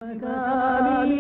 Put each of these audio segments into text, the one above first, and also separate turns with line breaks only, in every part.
சிவகாமி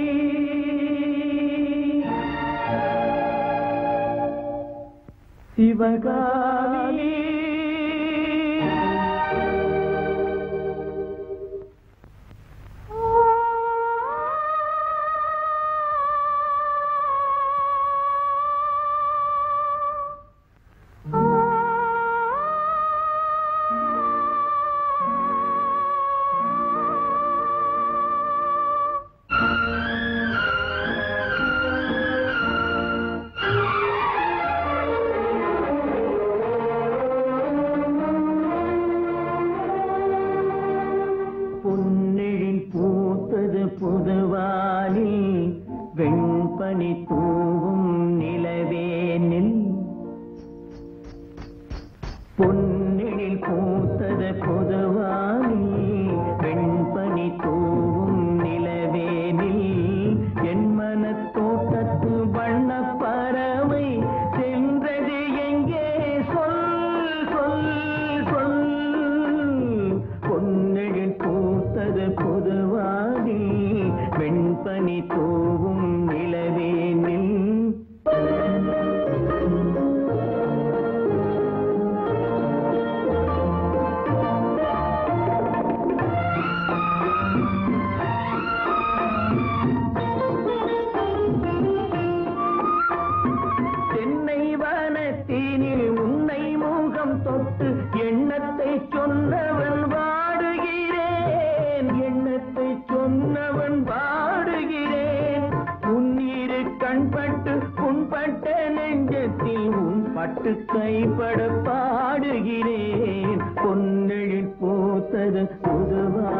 புதுவானில் வெண்பனி தூவும் நிலவேனில் பொன்னில் பூத்தது புதுவானில் வெண்பனி தூவும் நிலவேனில் என் மனத்தோட்டத்து வண்ண பறவை சென்றது எங்கே சொல் சொல் சொல் பொன்னில் பூத்தது புதுவானில் வெண்பனி தூவும் நிலவேனில் தென்னை வனத்தினில் உன்னை முகம் தொட்டு எண்ணத்தை சொன்னவன் வாடுகிறேன் எண்ணத்தை சொன்னவன் வாடுகிறேன் உன்னிரு கண்பட்டு புண்பட்ட நெஞ்சத்தில் உன் பட்டு கைப்பட பாடுகிறேன் பொன்னெழில் பூத்தது புதுவா